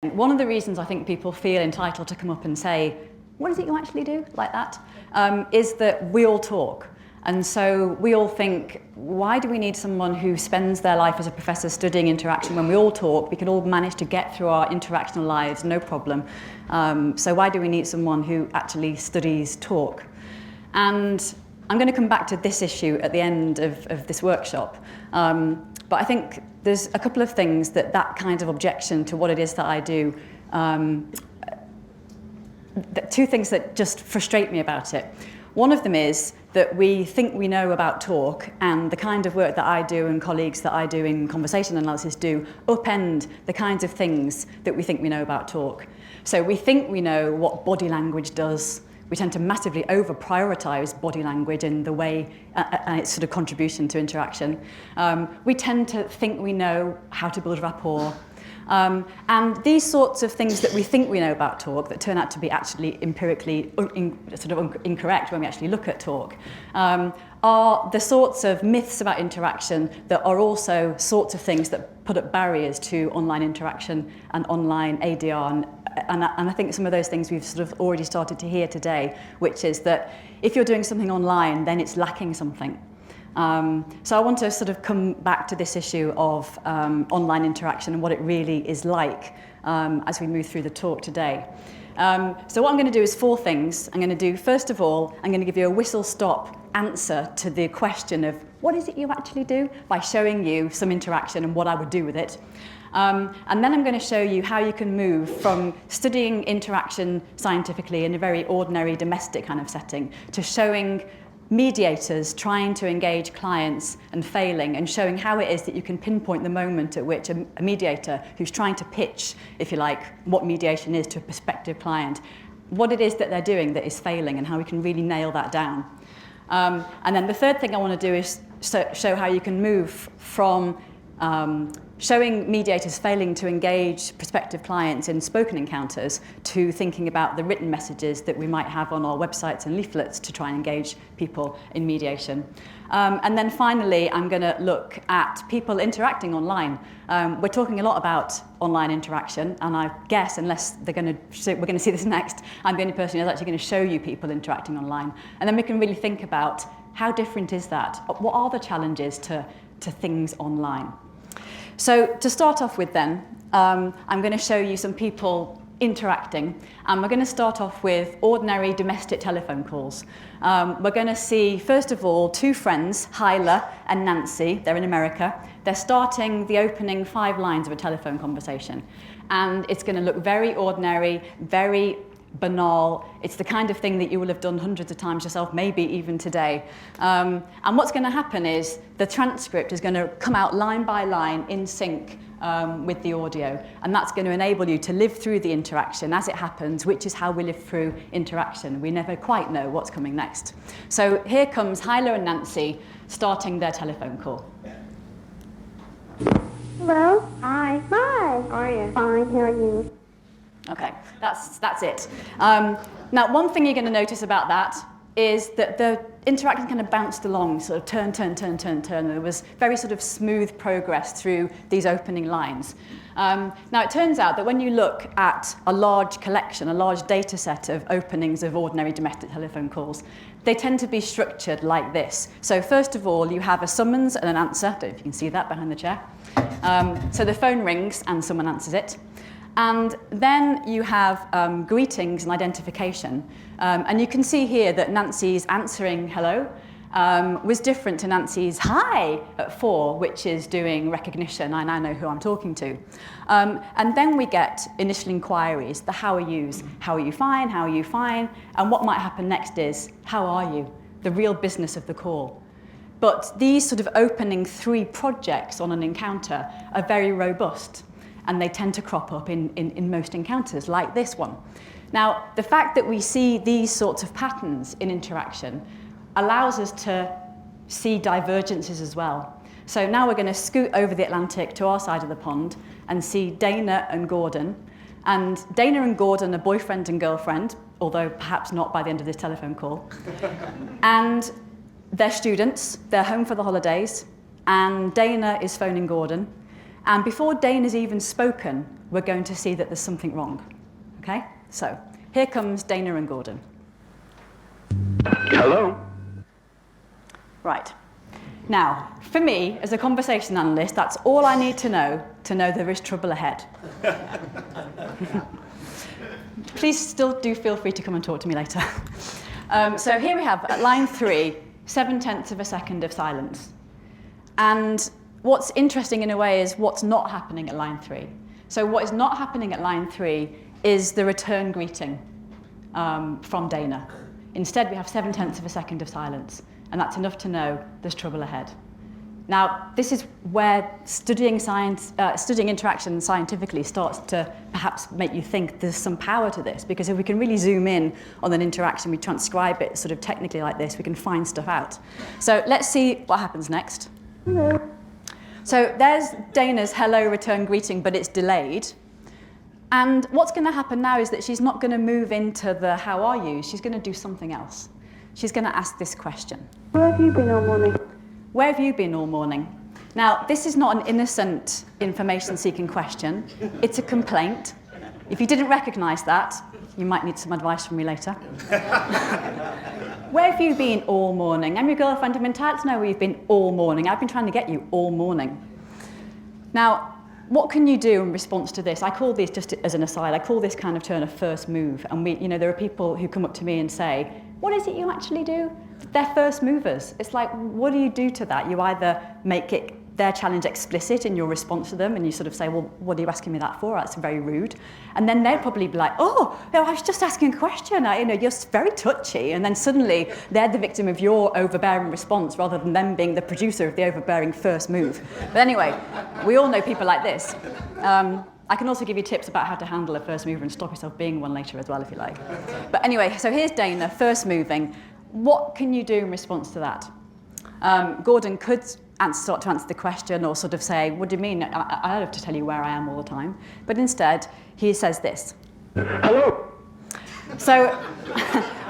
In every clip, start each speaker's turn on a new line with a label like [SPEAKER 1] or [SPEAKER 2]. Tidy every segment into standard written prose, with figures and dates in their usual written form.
[SPEAKER 1] One of the reasons I think people feel entitled to come up and say, what is it you actually do, like that, is that we all talk. And so we all think, why do we need someone who spends their life as a professor studying interaction when we all talk? We can all manage to get through our interactional lives, no problem. So why do we need someone who actually studies talk? And I'm going to come back to this issue at the end of this workshop. But I think there's a couple of things that kind of objection to what it is that I do, two things that just frustrate me about it. One of them is that we think we know about talk, and the kind of work that I do and colleagues that I do in conversation analysis do upend the kinds of things that we think we know about talk. So we think we know what body language does. We tend to massively over-prioritise body language in the way and its sort of contribution to interaction. We tend to think we know how to build rapport. And these sorts of things that we think we know about talk that turn out to be actually empirically incorrect when we actually look at talk are the sorts of myths about interaction that are also sorts of things that put up barriers to online interaction and online ADR. And I think some of those things we've sort of already started to hear today, which is that if you're doing something online, then it's lacking something. So I want to sort of come back to this issue of online interaction and what it really is like as we move through the talk today. So what I'm going to do is four things. I'm going to do, first of all, I'm going to give you a whistle-stop answer to the question of what is it you actually do by showing you some interaction and what I would do with it. And then I'm going to show you how you can move from studying interaction scientifically in a very ordinary domestic kind of setting to showing mediators trying to engage clients and failing, and showing how it is that you can pinpoint the moment at which a mediator who's trying to pitch, if you like, what mediation is to a prospective client, what it is that they're doing that is failing and how we can really nail that down. And then the third thing I want to do is show how you can move from showing mediators failing to engage prospective clients in spoken encounters to thinking about the written messages that we might have on our websites and leaflets to try and engage people in mediation. And then finally, I'm going to look at people interacting online. We're talking a lot about online interaction, and I guess, unless we're going to see this next, I'm the only person who's actually going to show you people interacting online. And then we can really think about how different is that? What are the challenges to things online? So to start off with then, I'm going to show you some people interacting, and we're going to start off with ordinary domestic telephone calls. We're going to see, first of all, two friends, Hyla and Nancy. They're in America. They're starting the opening 5 lines of a telephone conversation, and it's going to look very ordinary, very banal. It's the kind of thing that you will have done hundreds of times yourself, maybe even today. And what's going to happen is the transcript is going to come out line by line in sync with the audio, and that's going to enable you to live through the interaction as it happens, which is how we live through interaction. We never quite know what's coming next. So here comes Hyla and Nancy starting their telephone call.
[SPEAKER 2] Hello. Hi. Hi. How are you? Fine. How are you?
[SPEAKER 1] Okay, that's it. Now, one thing you're going to notice about that is that the interaction kind of bounced along, sort of turn. There was very sort of smooth progress through these opening lines. Now, it turns out that when you look at a large collection, a large data set of openings of ordinary domestic telephone calls, they tend to be structured like this. So first of all, you have a summons and an answer. I don't know if you can see that behind the chair. So the phone rings and someone answers it. And then you have greetings and identification. And you can see here that Nancy's answering hello was different to Nancy's hi at 4, which is doing recognition. I now know who I'm talking to. And then we get initial inquiries, the how are yous. How are you fine? How are you fine? And what might happen next is, how are you? The real business of the call. But these sort of opening 3 projects on an encounter are very robust, and they tend to crop up in most encounters, like this one. Now, the fact that we see these sorts of patterns in interaction allows us to see divergences as well. So now we're going to scoot over the Atlantic to our side of the pond and see Dana and Gordon. And Dana and Gordon are boyfriend and girlfriend, although perhaps not by the end of this telephone call. And they're students, they're home for the holidays, and Dana is phoning Gordon. And before Dana's even spoken, we're going to see that there's something wrong. Okay? So here comes Dana and Gordon.
[SPEAKER 3] Hello.
[SPEAKER 1] Right. Now, for me, as a conversation analyst, that's all I need to know there is trouble ahead. Please still do feel free to come and talk to me later. So here we have, at line 3, 7/10 of a second of silence. And what's interesting in a way is what's not happening at line 3. So what is not happening at line 3 is the return greeting from Dana. Instead, we have 7/10 of a second of silence, and that's enough to know there's trouble ahead. Now, this is where studying interaction scientifically starts to perhaps make you think there's some power to this, because if we can really zoom in on an interaction, we transcribe it sort of technically like this, we can find stuff out. So let's see what happens next.
[SPEAKER 2] Hello.
[SPEAKER 1] So there's Dana's hello return greeting, but it's delayed. And what's going to happen now is that she's not going to move into the how are you, she's going to do something else. She's going to ask this question.
[SPEAKER 2] Where have you been all morning?
[SPEAKER 1] Where have you been all morning? Now, this is not an innocent information-seeking question. It's a complaint. If you didn't recognise that, you might need some advice from me later. Where have you been all morning? I'm your girlfriend. I'm entitled to know where you've been all morning. I've been trying to get you all morning. Now, what can you do in response to this? I call these, just as an aside, I call this kind of turn a first move. And there are people who come up to me and say, what is it you actually do? They're first movers. It's like, what do you do to that? You either make it their challenge explicit in your response to them, and you sort of say, well, what are you asking me that for? That's very rude. And then they'll probably be like, oh, no, I was just asking a question. You're very touchy. And then suddenly they're the victim of your overbearing response rather than them being the producer of the overbearing first move. But anyway, we all know people like this. I can also give you tips about how to handle a first mover and stop yourself being one later as well, if you like. But anyway, so here's Dana, first moving. What can you do in response to that? Gordon could start to answer the question or sort of say, what do you mean? I don't have to tell you where I am all the time. But instead, he says this.
[SPEAKER 3] Hello.
[SPEAKER 1] So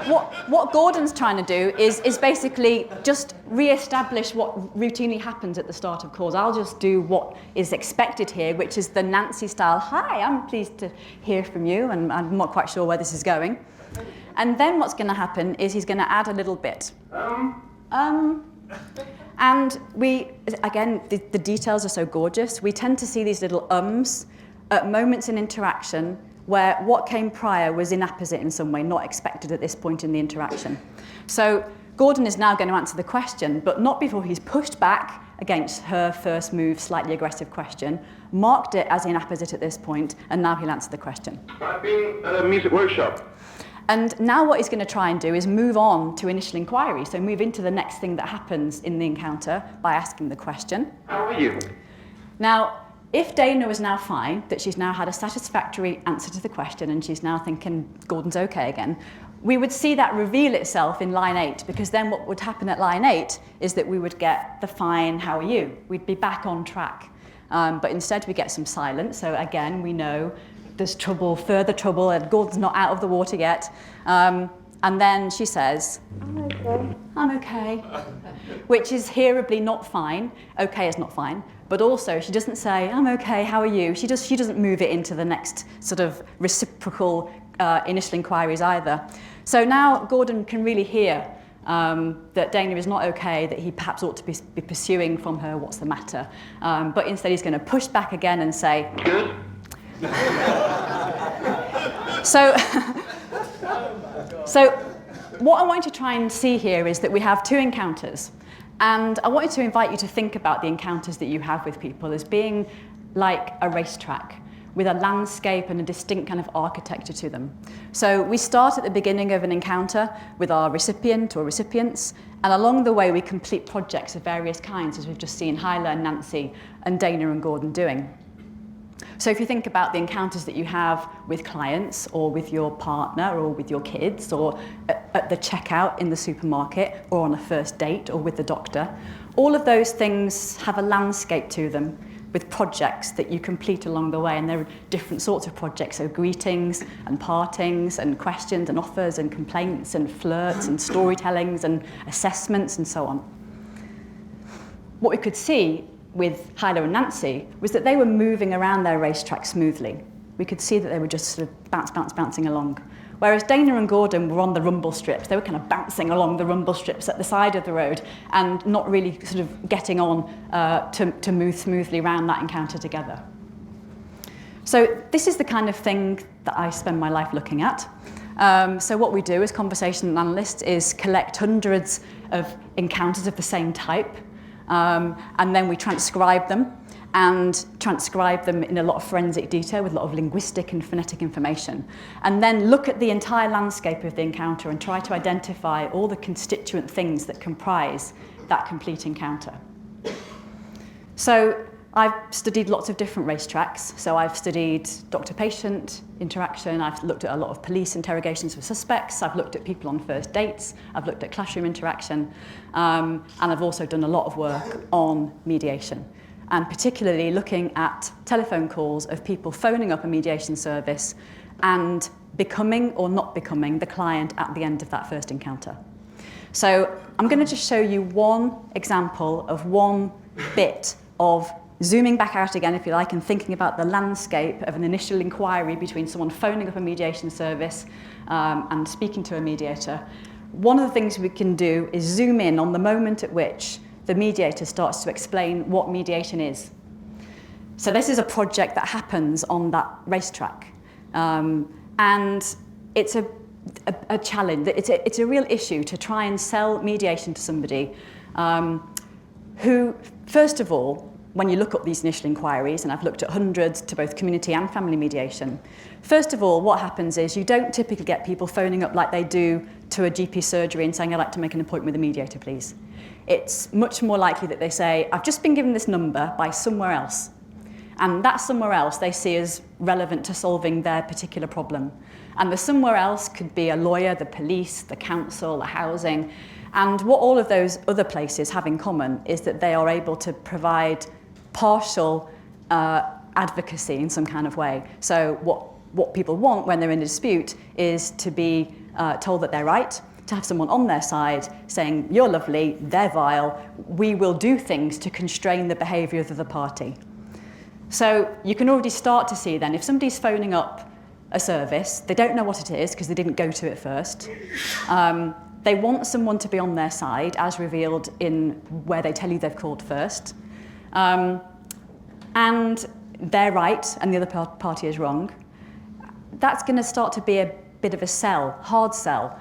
[SPEAKER 1] what Gordon's trying to do is basically just re-establish what routinely happens at the start of calls. I'll just do what is expected here, which is the Nancy style, hi, I'm pleased to hear from you, and I'm not quite sure where this is going. And then what's going to happen is he's going to add a little bit. And again, the details are so gorgeous. We tend to see these little ums at moments in interaction where what came prior was inapposite in some way, not expected at this point in the interaction. So Gordon is now going to answer the question, but not before he's pushed back against her first move, slightly aggressive question, marked it as inapposite at this point, and now he'll answer the question.
[SPEAKER 3] I've been at a music workshop.
[SPEAKER 1] And now what he's going to try and do is move on to initial inquiry, so move into the next thing that happens in the encounter by asking the question.
[SPEAKER 3] How are you?
[SPEAKER 1] Now, if Dana was now fine, that she's now had a satisfactory answer to the question and she's now thinking Gordon's okay again, we would see that reveal itself in line 8, because then what would happen at line 8 is that we would get the fine, how are you? We'd be back on track. But instead we get some silence, so again we know there's trouble, further trouble, and Gordon's not out of the water yet. And then she says,
[SPEAKER 2] I'm okay.
[SPEAKER 1] I'm okay, which is hearably not fine. Okay is not fine. But also, she doesn't say, I'm okay, how are you? She doesn't move it into the next sort of reciprocal initial inquiries either. So now Gordon can really hear that Dana is not okay, that he perhaps ought to be pursuing from her what's the matter. But instead he's going to push back again and say,
[SPEAKER 3] Good.
[SPEAKER 1] So what I want you to try and see here is that we have two encounters. And I wanted to invite you to think about the encounters that you have with people as being like a racetrack with a landscape and a distinct kind of architecture to them. So we start at the beginning of an encounter with our recipient or recipients, and along the way we complete projects of various kinds, as we've just seen Hyla and Nancy and Dana and Gordon doing. So if you think about the encounters that you have with clients or with your partner or with your kids or at the checkout in the supermarket or on a first date or with the doctor, all of those things have a landscape to them with projects that you complete along the way, and there are different sorts of projects, so greetings and partings and questions and offers and complaints and flirts and storytellings and assessments and so on. What we could see with Hyla and Nancy was that they were moving around their racetrack smoothly. We could see that they were just sort of bouncing along. Whereas Dana and Gordon were on the rumble strips. They were kind of bouncing along the rumble strips at the side of the road and not really sort of getting on to move smoothly around that encounter together. So this is the kind of thing that I spend my life looking at. So what we do as conversation analysts is collect hundreds of encounters of the same type, and then we transcribe them in a lot of forensic detail with a lot of linguistic and phonetic information, and then look at the entire landscape of the encounter and try to identify all the constituent things that comprise that complete encounter. So I've studied lots of different racetracks. So I've studied doctor-patient interaction, I've looked at a lot of police interrogations of suspects, I've looked at people on first dates, I've looked at classroom interaction, and I've also done a lot of work on mediation, and particularly looking at telephone calls of people phoning up a mediation service and becoming or not becoming the client at the end of that first encounter. So I'm going to just show you one example of one bit of zooming back out again, if you like, and thinking about the landscape of an initial inquiry between someone phoning up a mediation service and speaking to a mediator. One of the things we can do is zoom in on the moment at which the mediator starts to explain what mediation is. So this is a project that happens on that racetrack. And it's a challenge. It's a real issue to try and sell mediation to somebody who, first of all, when you look up these initial inquiries, and I've looked at hundreds to both community and family mediation, first of all, what happens is you don't typically get people phoning up like they do to a GP surgery and saying, I'd like to make an appointment with a mediator, please. It's much more likely that they say, I've just been given this number by somewhere else. And that somewhere else they see as relevant to solving their particular problem. And the somewhere else could be a lawyer, the police, the council, the housing. And what all of those other places have in common is that they are able to provide partial advocacy in some kind of way. So what people want when they're in a dispute is to be told that they're right, to have someone on their side saying, you're lovely, they're vile, we will do things to constrain the behaviour of the other party. So you can already start to see then, if somebody's phoning up a service, they don't know what it is because they didn't go to it first. They want someone to be on their side, as revealed in where they tell you they've called first. And they're right and the other party is wrong. That's going to start to be a bit of a sell, hard sell,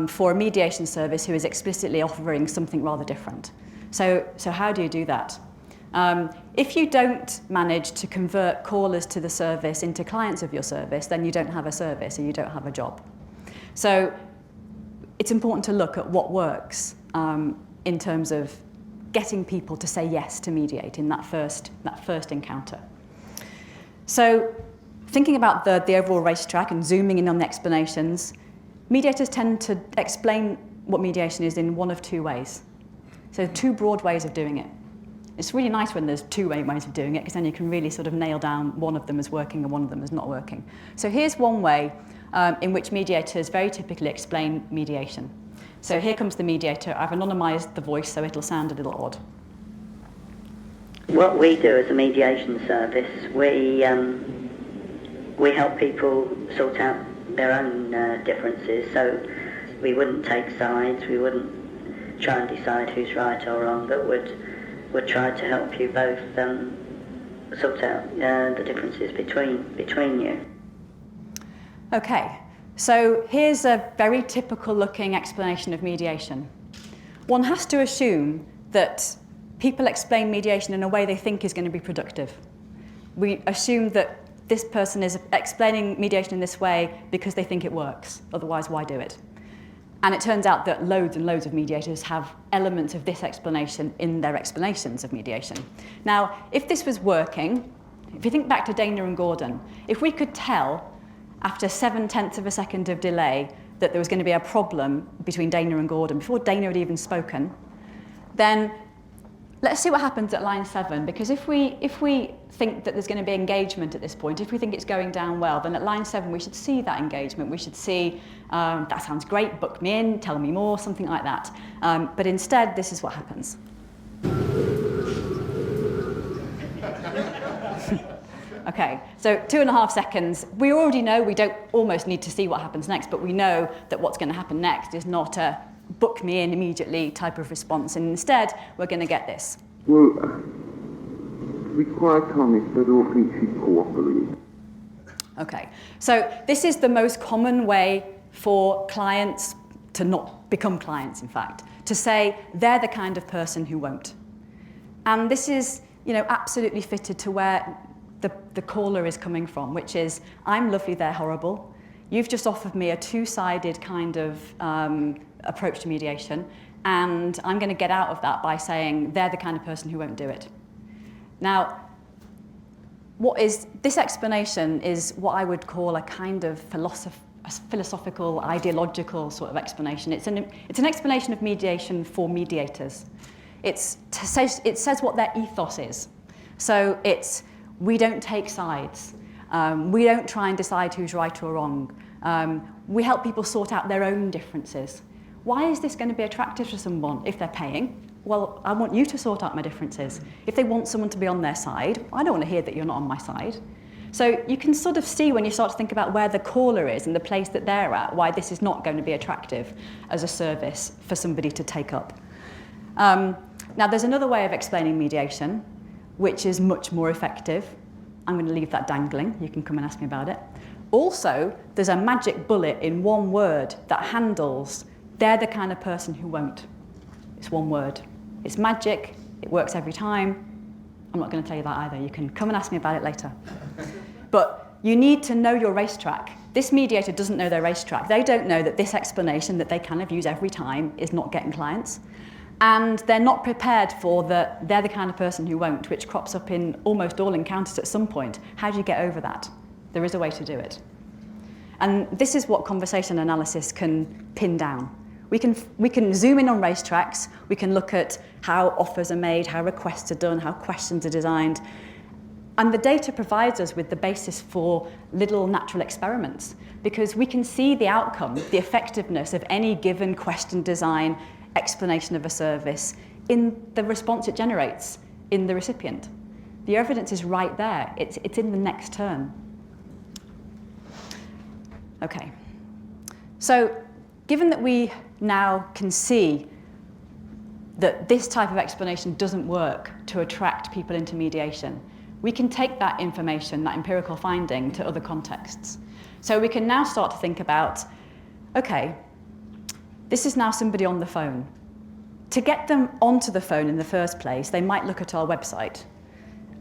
[SPEAKER 1] for a mediation service who is explicitly offering something rather different. So how do you do that? If you don't manage to convert callers to the service into clients of your service, then you don't have a service or you don't have a job. So it's important to look at what works in terms of getting people to say yes to mediate in that first encounter. So thinking about the overall racetrack and zooming in on the explanations, mediators tend to explain what mediation is in one of two ways. So two broad ways of doing it. It's really nice when there's two ways of doing it, because then you can really sort of nail down one of them as working and one of them as not working. So here's one way in which mediators very typically explain mediation. So here comes the mediator. I've anonymised the voice so it'll sound a little odd.
[SPEAKER 4] What we do as a mediation service, we help people sort out their own differences. So we wouldn't take sides, we wouldn't try and decide who's right or wrong, but would try to help you both sort out the differences between you.
[SPEAKER 1] Okay, so here's a very typical looking explanation of mediation. One has to assume that people explain mediation in a way they think is going to be productive. We assume that this person is explaining mediation in this way because they think it works, otherwise why do it? And it turns out that loads and loads of mediators have elements of this explanation in their explanations of mediation. Now, if this was working, if you think back to Dana and Gordon, if we could tell after 0.7 of a second of delay that there was going to be a problem between Dana and Gordon before Dana had even spoken, then let's see what happens at line 7, because if we think that there's going to be engagement at this point, if we think it's going down well, then at line 7 we should see that engagement. We should see, that sounds great, book me in, tell me more, something like that. But instead, this is what happens. Okay, so 2.5 seconds. We already know we don't almost need to see what happens next, but we know that what's going to happen next is not a book me in immediately type of response, and instead we're going to get this.
[SPEAKER 5] Well, to be quite honest, I don't think she'd cooperate.
[SPEAKER 1] Okay, so this is the most common way for clients to not become clients, in fact, to say they're the kind of person who won't. And this is, absolutely fitted to where the caller is coming from, which is, I'm lovely, they're horrible. You've just offered me a two-sided kind of approach to mediation, and I'm going to get out of that by saying they're the kind of person who won't do it. Now, this explanation is what I would call a kind of philosophical, ideological sort of explanation. It's an explanation of mediation for mediators. It says what their ethos is. So it's, we don't take sides. We don't try and decide who's right or wrong. We help people sort out their own differences. Why is this going to be attractive to someone if they're paying? Well, I want you to sort out my differences. If they want someone to be on their side, I don't want to hear that you're not on my side. So you can sort of see when you start to think about where the caller is and the place that they're at, why this is not going to be attractive as a service for somebody to take up. Now, there's another way of explaining mediation, which is much more effective. I'm going to leave that dangling. You can come and ask me about it. Also, there's a magic bullet in one word that handles, they're the kind of person who won't. It's one word. It's magic. It works every time. I'm not going to tell you that either. You can come and ask me about it later. But you need to know your racetrack. This mediator doesn't know their racetrack. They don't know that this explanation that they kind of use every time is not getting clients. And they're not prepared for they're the kind of person who won't, which crops up in almost all encounters at some point. How do you get over that? There is a way to do it. And this is what conversation analysis can pin down. We can zoom in on racetracks. We can look at how offers are made, how requests are done, how questions are designed. And the data provides us with the basis for little natural experiments, because we can see the outcome, the effectiveness of any given question design, explanation of a service in the response it generates in the recipient. The evidence is right there. It's in the next turn. Okay. So given that we now can see that this type of explanation doesn't work to attract people into mediation, we can take that information, that empirical finding, to other contexts. So we can now start to think about, okay, this is now somebody on the phone. To get them onto the phone in the first place, they might look at our website.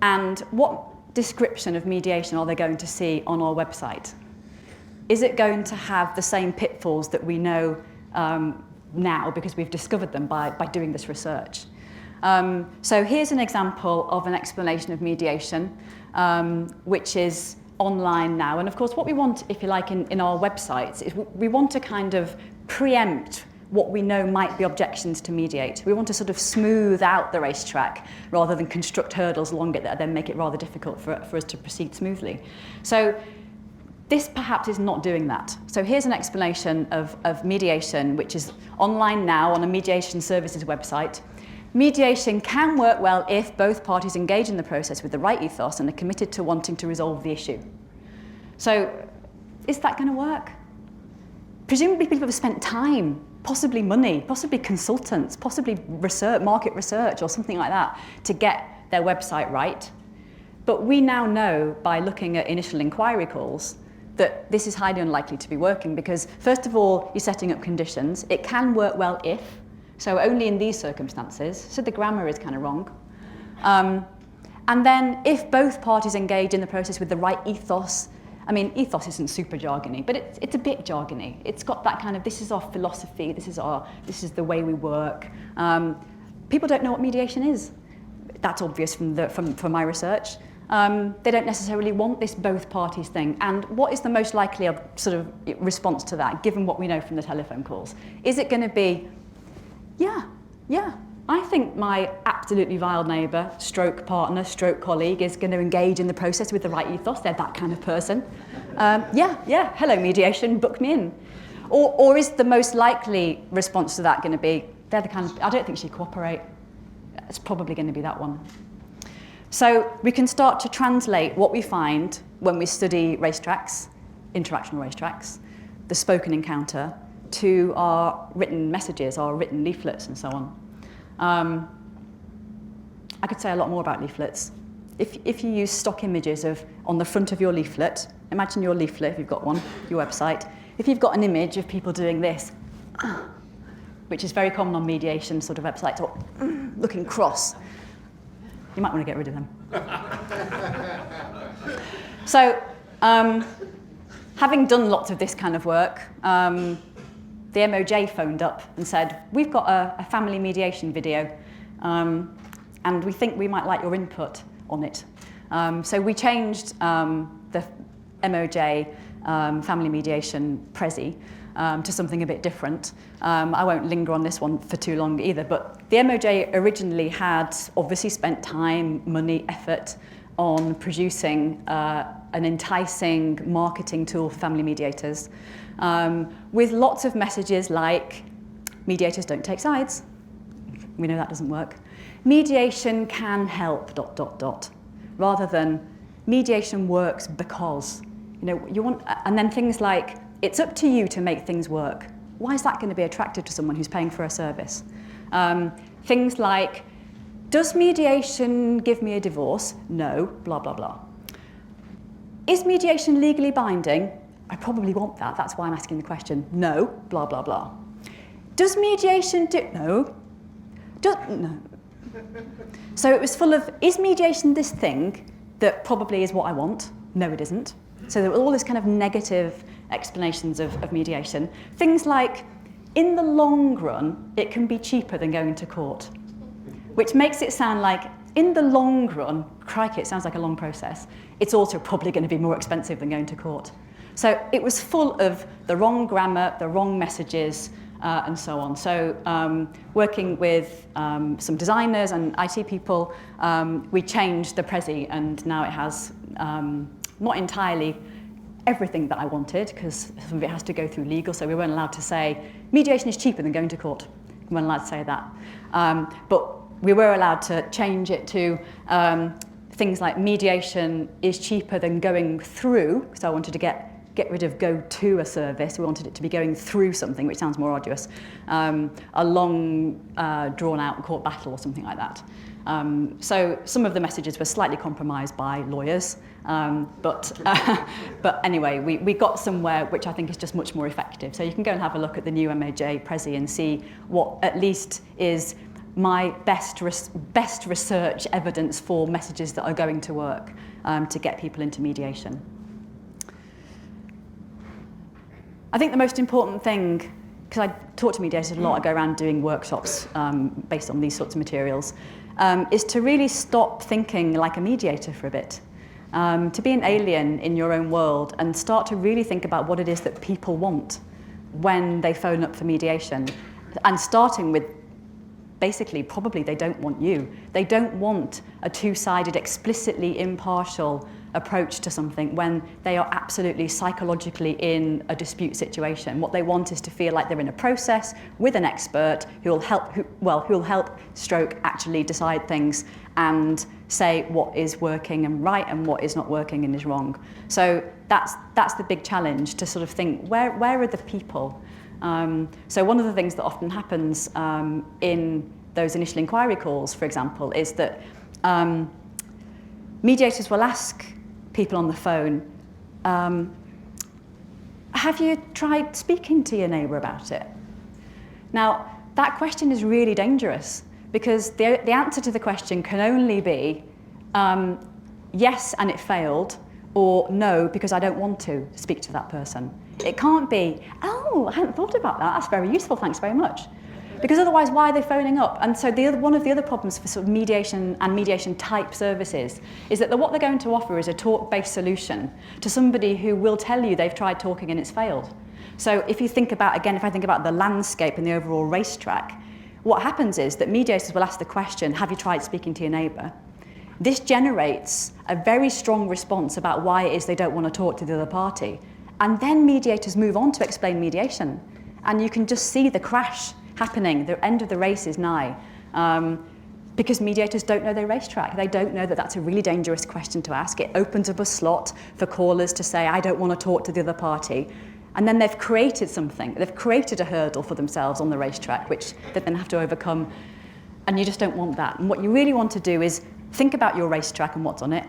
[SPEAKER 1] And what description of mediation are they going to see on our website? Is it going to have the same pitfalls that we know now because we've discovered them by doing this research? So here's an example of an explanation of mediation, which is online now. And of course, what we want, if you like, in our websites is we want to kind of preempt what we know might be objections to mediate. We want to sort of smooth out the racetrack rather than construct hurdles along it that then make it rather difficult for us to proceed smoothly. So this perhaps is not doing that. So here's an explanation of mediation, which is online now on a mediation services website. Mediation can work well if both parties engage in the process with the right ethos and are committed to wanting to resolve the issue. So is that going to work? Presumably people have spent time, possibly money, possibly consultants, possibly research, market research or something like that to get their website right. But we now know by looking at initial inquiry calls that this is highly unlikely to be working because, first of all, you're setting up conditions. It can work well if, so only in these circumstances. So the grammar is kind of wrong. And then if both parties engage in the process with the right ethos, I mean, ethos isn't super jargony, but it's a bit jargony. It's got that kind of, this is our philosophy, this is the way we work. People don't know what mediation is. That's obvious from my research. They don't necessarily want this both parties thing. And what is the most likely sort of response to that, given what we know from the telephone calls? Is it going to be, yeah, I think my absolutely vile neighbour, stroke partner, stroke colleague is going to engage in the process with the right ethos. They're that kind of person. Yeah, hello mediation, book me in. Or is the most likely response to that going to be, they're the kind of, I don't think she'd cooperate. It's probably going to be that one. So we can start to translate what we find when we study racetracks, interactional racetracks, the spoken encounter, to our written messages, our written leaflets and so on. I could say a lot more about leaflets. If you use stock images on the front of your leaflet, imagine your leaflet, if you've got one, your website, if you've got an image of people doing this, which is very common on mediation sort of websites, or looking cross, you might want to get rid of them. So, having done lots of this kind of work, the MOJ phoned up and said, we've got a family mediation video, and we think we might like your input on it. So we changed the MOJ family mediation Prezi to something a bit different. I won't linger on this one for too long either, but the MOJ originally had obviously spent time, money, effort on producing an enticing marketing tool for family mediators with lots of messages like, mediators don't take sides. We know that doesn't work. Mediation can help, ... rather than mediation works because. You want, and then things like, it's up to you to make things work. Why is that going to be attractive to someone who's paying for a service? Things like, does mediation give me a divorce? No, blah, blah, blah. Is mediation legally binding? I probably want that, that's why I'm asking the question. No, blah, blah, blah. Does mediation do, no. No. So it was full of, is mediation this thing that probably is what I want? No, it isn't. So there were all this kind of negative explanations of mediation. Things like, in the long run, it can be cheaper than going to court, which makes it sound like, in the long run, crikey, it sounds like a long process, it's also probably going to be more expensive than going to court. So it was full of the wrong grammar, the wrong messages, and so on. So working with some designers and IT people, we changed the Prezi, and now it has not entirely everything that I wanted, because some of it has to go through legal, so we weren't allowed to say, mediation is cheaper than going to court. We weren't allowed to say that. But we were allowed to change it to things like mediation is cheaper than going through, so I wanted to get rid of go to a service. We wanted it to be going through something, which sounds more arduous, a long, drawn-out court battle or something like that. So some of the messages were slightly compromised by lawyers, but anyway, we got somewhere which I think is just much more effective. So you can go and have a look at the new MOJ Prezi and see what at least is my best research evidence for messages that are going to work to get people into mediation. I think the most important thing, because I talk to mediators a lot, I go around doing workshops based on these sorts of materials, is to really stop thinking like a mediator for a bit. To be an alien in your own world and start to really think about what it is that people want when they phone up for mediation. And starting with, basically, probably they don't want you. They don't want a two-sided, explicitly impartial approach to something when they are absolutely psychologically in a dispute situation. What they want is to feel like they're in a process with an expert who will help stroke actually decide things and say what is working and right and what is not working and is wrong. So that's the big challenge, to sort of think, where are the people? So one of the things that often happens in those initial inquiry calls, for example, is that mediators will ask people on the phone, have you tried speaking to your neighbour about it? Now, that question is really dangerous, because the answer to the question can only be yes, and it failed, or no, because I don't want to speak to that person. It can't be, oh, I hadn't thought about that, that's very useful, thanks very much. Because otherwise, why are they phoning up? And so one of the other problems for sort of mediation and mediation type services is that what they're going to offer is a talk-based solution to somebody who will tell you they've tried talking and it's failed. So if you think about, again, if I think about the landscape and the overall racetrack, what happens is that mediators will ask the question, have you tried speaking to your neighbour? This generates a very strong response about why it is they don't want to talk to the other party. And then mediators move on to explain mediation. And you can just see the crash happening, the end of the race is nigh. because mediators don't know their racetrack. They don't know that that's a really dangerous question to ask. It opens up a slot for callers to say, I don't want to talk to the other party. And then they've created something. They've created a hurdle for themselves on the racetrack, which they then have to overcome. And you just don't want that. And what you really want to do is think about your racetrack and what's on it.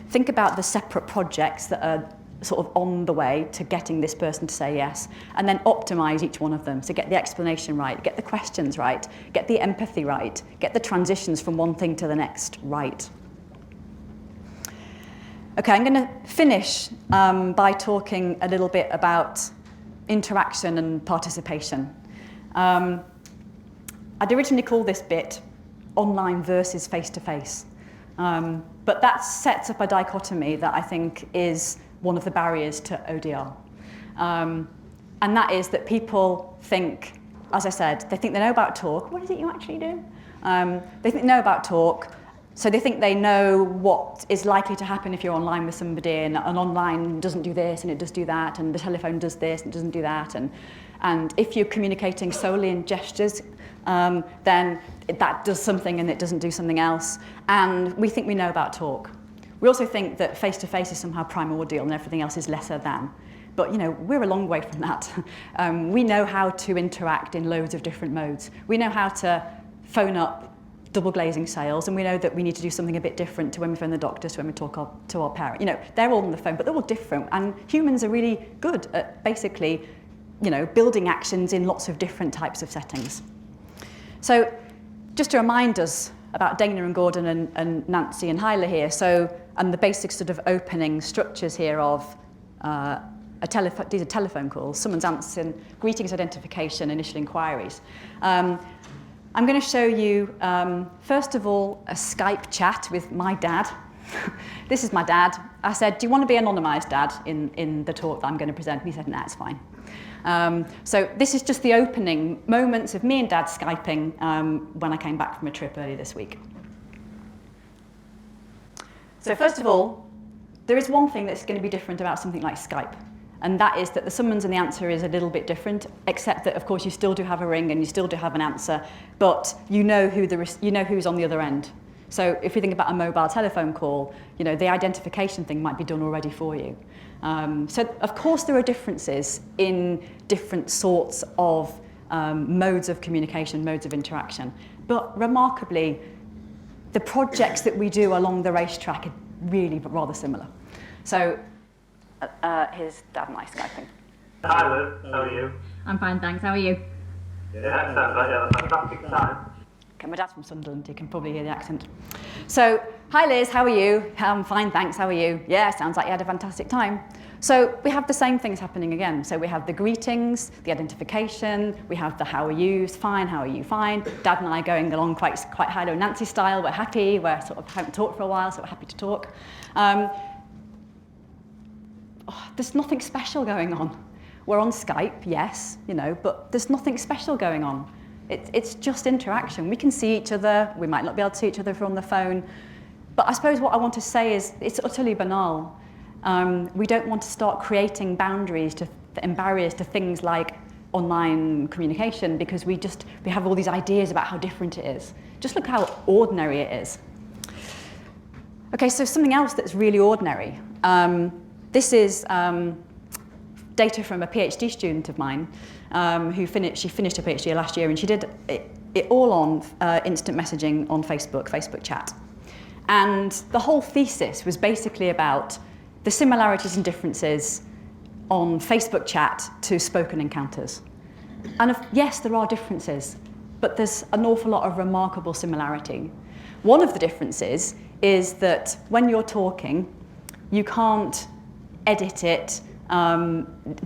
[SPEAKER 1] Think about the separate projects that are sort of on the way to getting this person to say yes, and then optimize each one of them. So get the explanation right, get the questions right, get the empathy right, get the transitions from one thing to the next right. Okay, I'm going to finish by talking a little bit about interaction and participation. I'd originally called this bit online versus face-to-face, but that sets up a dichotomy that I think is one of the barriers to ODR. And that is that people think, as I said, they think they know about talk. What is it you actually do? They think they know about talk, so they think they know what is likely to happen if you're online with somebody, and online doesn't do this and it does do that, and the telephone does this and it doesn't do that. And if you're communicating solely in gestures, then that does something and it doesn't do something else. And we think we know about talk. We also think that face-to-face is somehow primordial and everything else is lesser than. But we're a long way from that. We know how to interact in loads of different modes. We know how to phone up double glazing sales, and we know that we need to do something a bit different to when we phone the doctor, to when we talk to our parent. They're all on the phone, but they're all different. And humans are really good at basically, building actions in lots of different types of settings. So just to remind us about Dana and Gordon and Nancy and Hyla here, and the basic sort of opening structures here of these are telephone calls, someone's answering, greetings, identification, initial inquiries. I'm going to show you, first of all, a Skype chat with my dad. This is my dad. I said, do you want to be anonymised, Dad, in the talk that I'm going to present? And he said, no, it's fine. So this is just the opening moments of me and Dad Skyping when I came back from a trip earlier this week. So first of all, there is one thing that's going to be different about something like Skype, and that is that the summons and the answer is a little bit different, except that, of course, you still do have a ring and you still do have an answer, but you know who's on the other end. So if you think about a mobile telephone call, the identification thing might be done already for you. So, of course, there are differences in different sorts of modes of communication, modes of interaction. But remarkably, the projects that we do along the racetrack are really rather similar. So here's Dad and I Skyping.
[SPEAKER 3] Hi, Liz. How are you?
[SPEAKER 1] I'm fine, thanks. How are you?
[SPEAKER 3] Yeah, that sounds like a fantastic time.
[SPEAKER 1] Okay, my dad's from Sunderland, you can probably hear the accent. So, hi Liz, how are you? I'm fine, thanks, how are you? Yeah, sounds like you had a fantastic time. So we have the same things happening again. So we have the greetings, the identification, we have the how are yous, fine, how are you, fine. Dad and I going along quite Hyla and Nancy style, we're happy, we're sort of haven't talked for a while, so we're happy to talk. There's nothing special going on. We're on Skype, yes, but there's nothing special going on. It's just interaction. We can see each other. We might not be able to see each other from the phone. But I suppose what I want to say is it's utterly banal. We don't want to start creating boundaries and barriers to things like online communication because we have all these ideas about how different it is. Just look how ordinary it is. Okay, so something else that's really ordinary. This is data from a PhD student of mine she finished her PhD last year, and she did it all on instant messaging on Facebook chat. And the whole thesis was basically about the similarities and differences on Facebook chat to spoken encounters. And yes, there are differences, but there's an awful lot of remarkable similarity. One of the differences is that when you're talking, you can't edit it,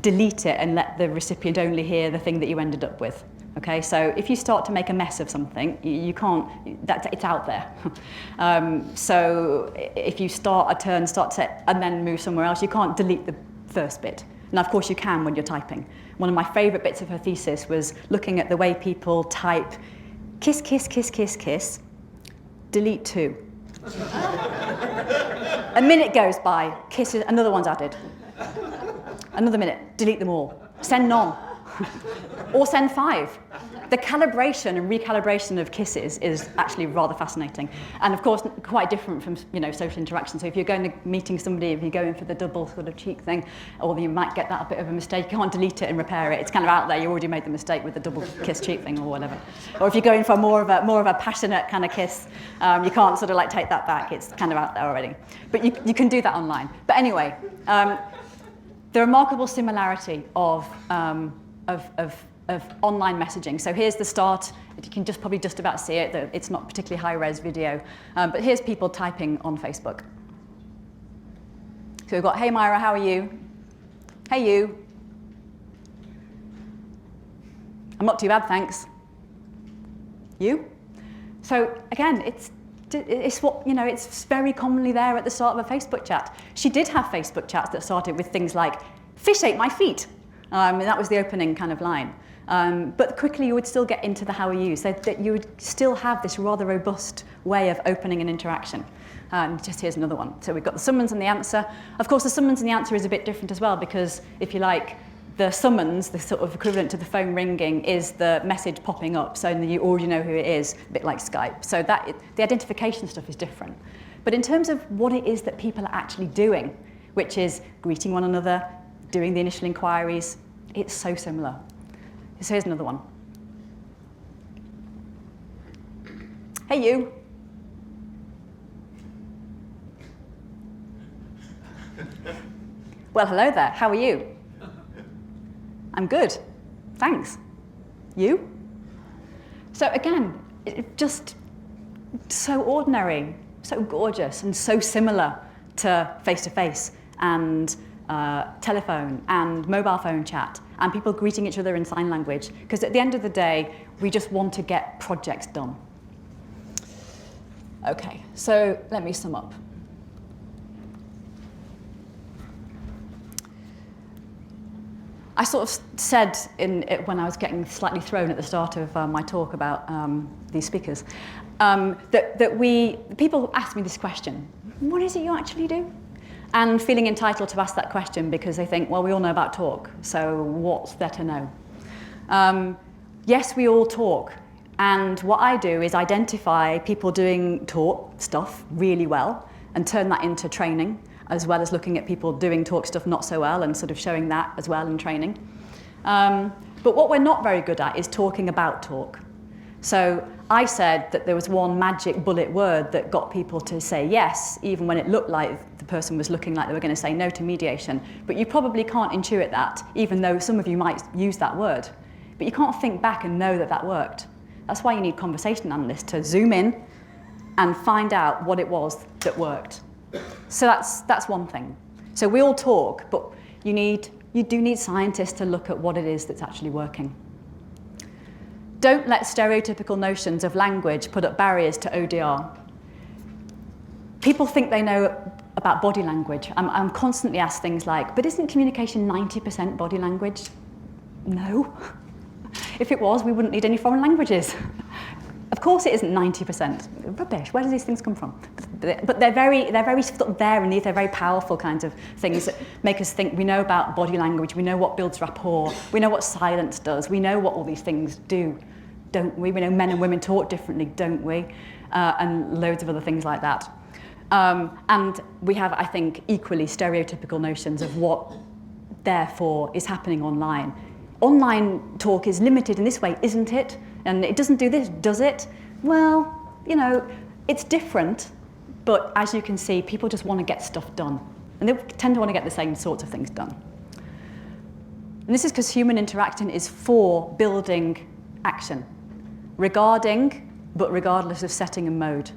[SPEAKER 1] delete it and let the recipient only hear the thing that you ended up with. Okay, so if you start to make a mess of something, you can't, it's out there. So if you start a turn, and then move somewhere else, you can't delete the first bit. Now, of course, you can when you're typing. One of my favourite bits of her thesis was looking at the way people type, kiss, kiss, kiss, kiss, kiss, delete 2. A minute goes by, kisses, another one's added. Another minute, delete them all. Send none. or send 5. The calibration and recalibration of kisses is actually rather fascinating, and of course quite different from social interaction. So if you're going to meeting somebody, if you're going for the double sort of cheek thing, or you might get that a bit of a mistake, you can't delete it and repair it. It's kind of out there. You already made the mistake with the double kiss cheek thing or whatever. Or if you're going for more of a passionate kind of kiss, you can't sort of like take that back. It's kind of out there already. But you can do that online. But anyway, the remarkable similarity of online messaging. So here's the start. You can probably just about see it. It's not particularly high-res video. But here's people typing on Facebook. So we've got, hey Myra, how are you? Hey you. I'm not too bad, thanks. You? So again, it's what, it's very commonly there at the start of a Facebook chat. She did have Facebook chats that started with things like, fish ate my feet. And that was the opening kind of line. But quickly you would still get into the how are you, so that you would still have this rather robust way of opening an interaction. Just here's another one. So we've got the summons and the answer. Of course, the summons and the answer is a bit different as well, because if you like, the summons, the sort of equivalent to the phone ringing, is the message popping up, so you already know who it is, a bit like Skype. So the identification stuff is different. But in terms of what it is that people are actually doing, which is greeting one another, doing the initial inquiries, it's so similar. So here's another one. Hey you. Well, hello there, how are you? I'm good, thanks. You? So again, just so ordinary, so gorgeous, and so similar to face-to-face and telephone and mobile phone chat and people greeting each other in sign language, because at the end of the day, we just want to get projects done. Okay, so let me sum up. I sort of said when I was getting slightly thrown at the start of my talk about these speakers, that people ask me this question, what is it you actually do? And feeling entitled to ask that question because they think, well, we all know about talk, so what's there to know? Yes, we all talk, and what I do is identify people doing talk stuff really well and turn that into training, as well as looking at people doing talk stuff not so well and sort of showing that as well in training. But what we're not very good at is talking about talk. So I said that there was one magic bullet word that got people to say yes, even when it looked like the person was looking like they were going to say no to mediation. But you probably can't intuit that, even though some of you might use that word. But you can't think back and know that that worked. That's why you need conversation analysts to zoom in and find out what it was that worked. So that's one thing. So we all talk, but you do need scientists to look at what it is that's actually working. Don't let stereotypical notions of language put up barriers to ODR. People think they know about body language. I'm constantly asked things like, but isn't communication 90% body language? No. If it was, we wouldn't need any foreign languages. Of course it isn't 90%. Rubbish, where do these things come from? But they're very there, and they're very powerful kinds of things that make us think we know about body language, we know what builds rapport, we know what silence does, we know what all these things do, don't we? We know men and women talk differently, don't we? And loads of other things like that. And we have, I think, equally stereotypical notions of what, therefore, is happening online. Online talk is limited in this way, isn't it? And it doesn't do this, does it? Well, it's different, but as you can see, people just want to get stuff done. And they tend to want to get the same sorts of things done. And this is because human interaction is for building action, regarding, but regardless of setting and mode.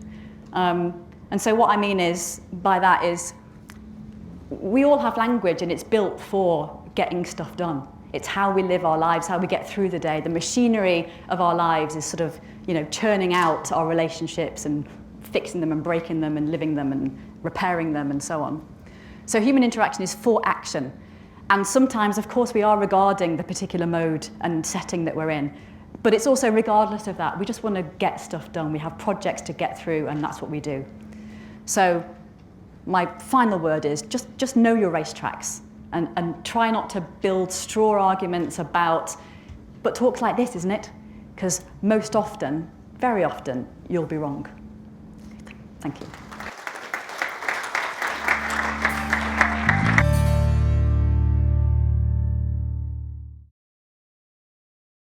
[SPEAKER 1] And so what I mean by that is, we all have language and it's built for getting stuff done. It's how we live our lives, how we get through the day. The machinery of our lives is sort of, churning out our relationships and fixing them and breaking them and living them and repairing them and so on. So human interaction is for action. And sometimes, of course, we are regarding the particular mode and setting that we're in. But it's also regardless of that. We just want to get stuff done. We have projects to get through, and that's what we do. So my final word is just know your racetracks and try not to build straw arguments about, but talk's like this, isn't it? Because most often, very often, you'll be wrong. Thank you.